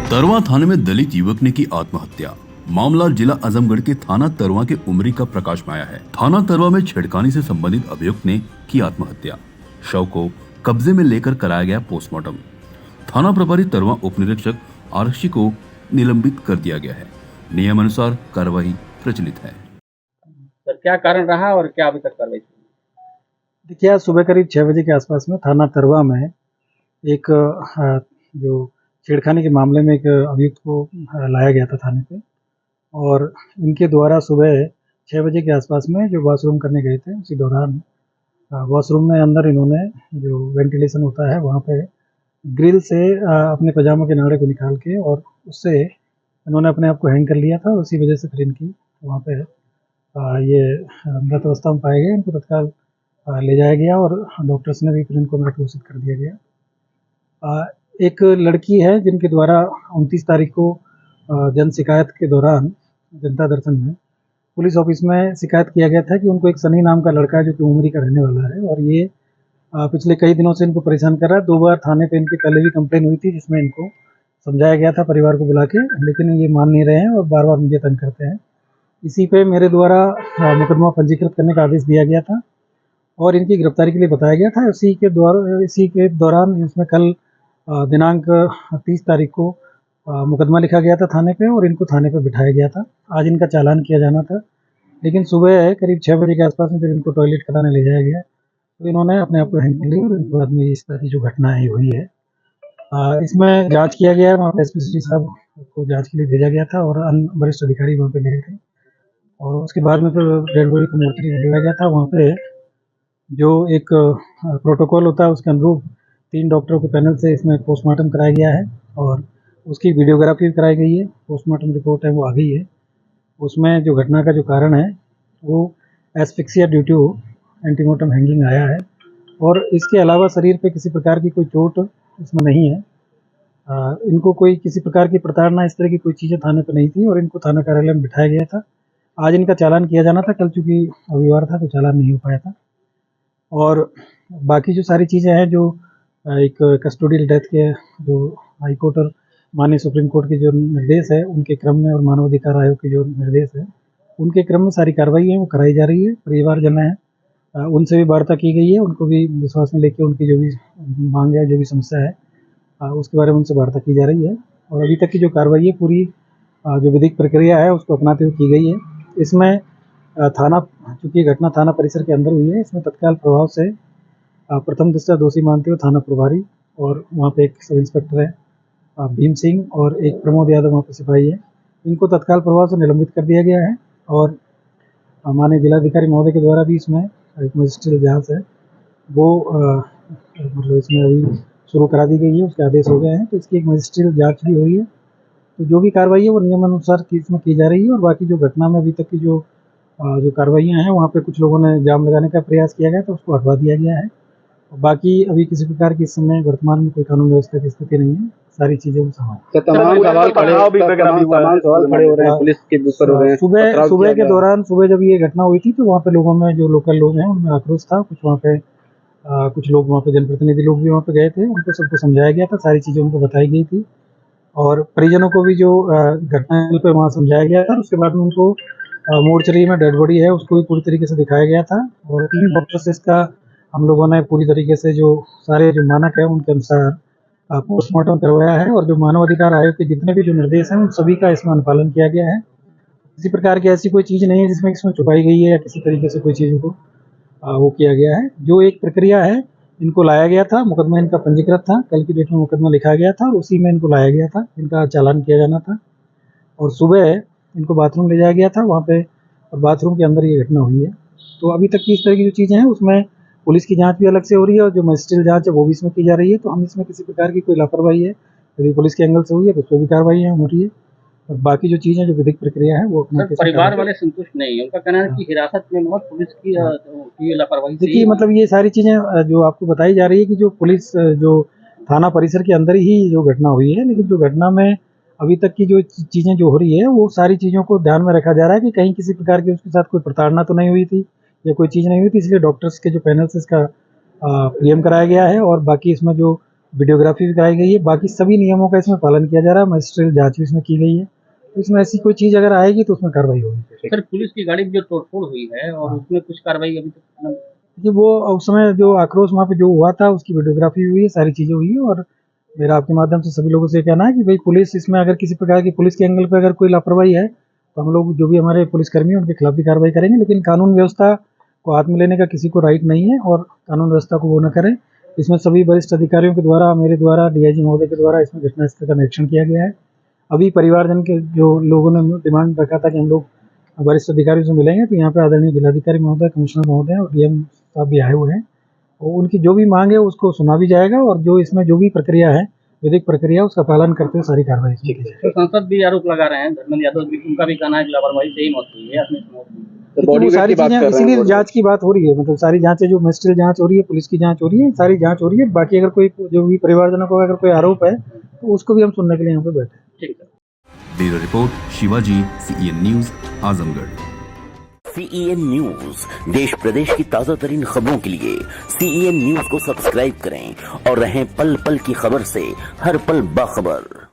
तरवा थाने में दलित युवक ने की आत्महत्या। मामला जिला आजमगढ़ के थाना तरवा के उमरी का प्रकाश में आया है। थाना तरवा में छेड़खानी से संबंधित अभियुक्त ने की आत्महत्या। शव को कब्जे में लेकर कराया गया पोस्टमार्टम। थाना प्रभारी तरवा उप निरीक्षक आरक्षी को निलंबित कर दिया गया है। नियमानुसार कार्रवाई प्रचलित है। सर क्या कारण रहा और क्या अभी तक कार्रवाई? देखिए, आज सुबह करीब 6 बजे के आसपास में थाना तरवा में एक जो छेड़खानी के मामले में एक अभियुक्त को लाया गया था थाने पे, और इनके द्वारा सुबह 6 बजे के आसपास में जो वॉशरूम करने गए थे, उसी दौरान वॉशरूम में अंदर इन्होंने जो वेंटिलेशन होता है वहाँ पे ग्रिल से अपने पजामा के नाड़े को निकाल के और उससे इन्होंने अपने आप को हैंग कर लिया था। और उसी वजह से फिर इनकी वहाँ पे ये मृत अवस्था में पाए गए। इनको तत्काल ले जाया गया और डॉक्टर्स ने भी फिर इनको मृत घोषित कर दिया गया। एक लड़की है जिनके द्वारा 29 तारीख को जन शिकायत के दौरान जनता दर्शन में पुलिस ऑफिस में शिकायत किया गया था कि उनको एक सनी नाम का लड़का है जो कि उमरी का रहने वाला है, और ये पिछले कई दिनों से इनको परेशान कर रहा है। 2 बार थाने पे इनकी पहले भी कंप्लेन हुई थी जिसमें इनको समझाया गया था परिवार को बुला के, लेकिन ये मान नहीं रहे हैं और बार बार मुझे तंग करते हैं। इसी पे मेरे द्वारा मुकदमा पंजीकृत करने का आदेश दिया गया था और इनकी गिरफ्तारी के लिए बताया गया था। इसी के दौरान इसमें कल दिनांक 30 तारीख को मुकदमा लिखा गया था थाने पे और इनको थाने पे बिठाया गया था। आज इनका चालान किया जाना था, लेकिन सुबह करीब 6 बजे के आसपास में जब इनको टॉयलेट कराने ले जाया गया तो इन्होंने अपने आप को हैंग कर लिया और इनके बाद में इस तरह की जो घटना है हुई है। इसमें जांच किया गया है, वहाँ पे एसपी साहब को जांच के लिए भेजा गया था और अन्य वरिष्ठ अधिकारी वहाँ पे गए थे, और उसके बाद में फिर डेड बॉडी को मोर्चरी में लिया गया था। वहाँ पे जो एक प्रोटोकॉल होता है उसके अनुरूप 3 डॉक्टरों के पैनल से इसमें पोस्टमार्टम कराया गया है और उसकी वीडियोग्राफी भी कराई गई है। पोस्टमार्टम रिपोर्ट है वो आ गई है। उसमें जो घटना का जो कारण है वो asphyxia due to antemortem hanging आया है, और इसके अलावा शरीर पे किसी प्रकार की कोई चोट इसमें नहीं है। इनको कोई किसी प्रकार की प्रताड़ना इस तरह की कोई चीज़ें थाने पर नहीं थी और इनको थाना कार्यालय में बिठाया गया था। आज इनका चालान किया जाना था, कल चूँकि रविवार था तो चालान नहीं हो पाया था। और बाकी जो सारी चीज़ें हैं जो एक कस्टोडियल डेथ के जो हाई कोर्ट और माननीय सुप्रीम कोर्ट के जो निर्देश है उनके क्रम में और मानवाधिकार आयोग के जो निर्देश है उनके क्रम में सारी कार्रवाई है वो कराई जा रही है। परिवारजन है उनसे भी वार्ता की गई है, उनको भी विश्वास में लेके उनकी जो भी मांग है जो भी समस्या है उसके बारे में उनसे वार्ता की जा रही है। और अभी तक की जो कार्रवाई है पूरी जो विधिक प्रक्रिया है उसको अपनाते हुए की गई है। इसमें थाना, चूँकि घटना थाना परिसर के अंदर हुई है, इसमें तत्काल प्रभाव से प्रथम दृष्टया दोषी मानते हुए थाना प्रभारी और वहाँ पे एक सब इंस्पेक्टर है भीम सिंह और एक प्रमोद यादव वहाँ पे सिपाही है, इनको तत्काल प्रभाव से निलंबित कर दिया गया है। और माननीय जिलाधिकारी महोदय के द्वारा भी इसमें एक मजिस्ट्रियल जांच है वो मतलब इसमें अभी शुरू करा दी गई है, उसके आदेश हो गए हैं, तो इसकी एक मजिस्ट्रियल जांच भी हुई है। तो जो भी कार्रवाई है वो नियमानुसार इसमें की जा रही है। और बाकी जो घटना में अभी तक की जो कार्रवाइयाँ हैं वहाँ पे कुछ लोगों ने जाम लगाने का प्रयास किया गया तो उसको हटवा दिया गया है। बाकी अभी किसी प्रकार की इस समय वर्तमान में कोई कानून व्यवस्था की स्थिति नहीं है, सारी चीजें वो समान। तमाम सवाल खड़े हो रहे हैं पुलिस के ऊपर हो रहे हैं। सुबह के दौरान सुबह जब ये घटना हुई थी तो वहाँ पे लोगों में जो लोकल लोग हैं उनमें आक्रोश था। कुछ वहाँ पे कुछ लोग वहाँ पे जनप्रतिनिधि लोग भी वहाँ पे गए थे, उनको सबको समझाया गया था, सारी चीज़ें उनको बताई गई थी और परिजनों को भी जो घटना पे वहाँ समझाया गया था। उसके बाद में उनको मोर्चरी में डेड बॉडी है उसको भी पूरी तरीके से दिखाया गया था और 3 डॉक्टर से इसका हम लोगों ने पूरी तरीके से जो सारे जो मानक है उनके अनुसार पोस्टमार्टम करवाया है। और जो मानवाधिकार आयोग के जितने भी जो निर्देश हैं उन सभी का इसमें अनुपालन किया गया है। किसी प्रकार की ऐसी कोई चीज़ नहीं है जिसमें इसमें छुपाई गई है या किसी तरीके से कोई चीज़ को वो किया गया है। जो एक प्रक्रिया है, इनको लाया गया था, मुकदमा इनका पंजीकृत था, कल की डेट में मुकदमा लिखा गया था और उसी में इनको लाया गया था, इनका चालान किया जाना था। और सुबह इनको बाथरूम ले जाया गया था वहाँ पे और बाथरूम के अंदर ये घटना हुई है। तो अभी तक की इस तरह की जो चीज़ें हैं उसमें पुलिस की जांच भी अलग से हो रही है और जो मजिस्ट्रियल जांच है वो भी इसमें की जा रही है। तो हम इसमें किसी प्रकार की कोई लापरवाही है यदि पुलिस के एंगल से हुई है तो उस पर भी कार्रवाई हो रही है। और बाकी जो चीज़ें जो विधिक प्रक्रिया है वो अपना परिवार वाले संतुष्ट नहीं है, उनका कहना है कि हिरासत में मौत पुलिस की लापरवाही। देखिए, मतलब ये सारी चीज़ें जो आपको बताई जा रही है कि जो पुलिस जो थाना परिसर के अंदर ही जो घटना हुई है, लेकिन जो घटना में अभी तक की जो चीज़ें जो हो रही है वो सारी चीज़ों को ध्यान में रखा जा रहा है कि कहीं किसी प्रकार की उसके साथ कोई प्रताड़ना तो नहीं हुई थी या कोई चीज़ नहीं हुई थी, इसलिए डॉक्टर्स के जो पैनल से इसका पीएम कराया गया है। और बाकी इसमें जो वीडियोग्राफी भी कराई गई है, बाकी सभी नियमों का इसमें पालन किया जा रहा है। मजिस्ट्रेट जांच भी इसमें की गई है, तो इसमें ऐसी कोई चीज़ अगर आएगी तो उसमें कार्रवाई होगी। सर पुलिस की गाड़ी में जो तोड़फोड़ हुई है और उसमें कुछ कार्रवाई अभी तक देखिए वो उस समय जो आक्रोश वहाँ पे जो हुआ था उसकी वीडियोग्राफी हुई है, सारी चीज़ें हुई है। और मेरा आपके माध्यम से सभी लोगों से कहना है कि भाई पुलिस इसमें अगर किसी प्रकार की पुलिस के एंगल पे अगर कोई लापरवाही है तो हम लोग जो भी हमारे पुलिसकर्मी हैं उनके खिलाफ भी कार्रवाई करेंगे, लेकिन कानून व्यवस्था को हाथ में लेने का किसी को राइट नहीं है और कानून व्यवस्था को वो न करें। इसमें सभी वरिष्ठ अधिकारियों के द्वारा, मेरे द्वारा, डीआईजी महोदय के द्वारा इसमें घटनास्थल का निरीक्षण किया गया है। अभी परिवारजन के जो लोगों ने डिमांड रखा था कि हम लोग वरिष्ठ अधिकारियों से मिलेंगे, तो यहाँ पे आदरणीय जिलाधिकारी महोदय, कमिश्नर महोदय और डीएम साहब भी आए हुए हैं और उनकी जो भी मांग है उसको सुना भी जाएगा और जो इसमें जो भी प्रक्रिया है, विधिक प्रक्रिया, उसका पालन करते हुए सारी कार्रवाई की जाएगी। तो सांसद भी आरोप लगा रहे हैं, धर्मेंद्र यादव भी, उनका भी कहना है कि लापरवाही से ही मौत हुई है, अपनी मौत हुई है। देखिए वो सारी चीजें इसीलिए जांच की बात हो रही है, मतलब सारी जांचें जो मजिस्ट्रेट जांच हो रही है, पुलिस की जांच हो रही है, सारी जांच हो रही है। बाकी अगर कोई जो भी परिवारजनों को अगर कोई आरोप है तो उसको भी हम सुनने के लिए यहाँ पे बैठे हैं। ठीक है। Bureau report Shivaji, CEN news, Azamgarh. CEN news देश प्रदेश की ताजा तरीन खबरों के लिए सीईएन न्यूज को सब्सक्राइब करें और रहें पल पल की खबर से हर पल बाखबर।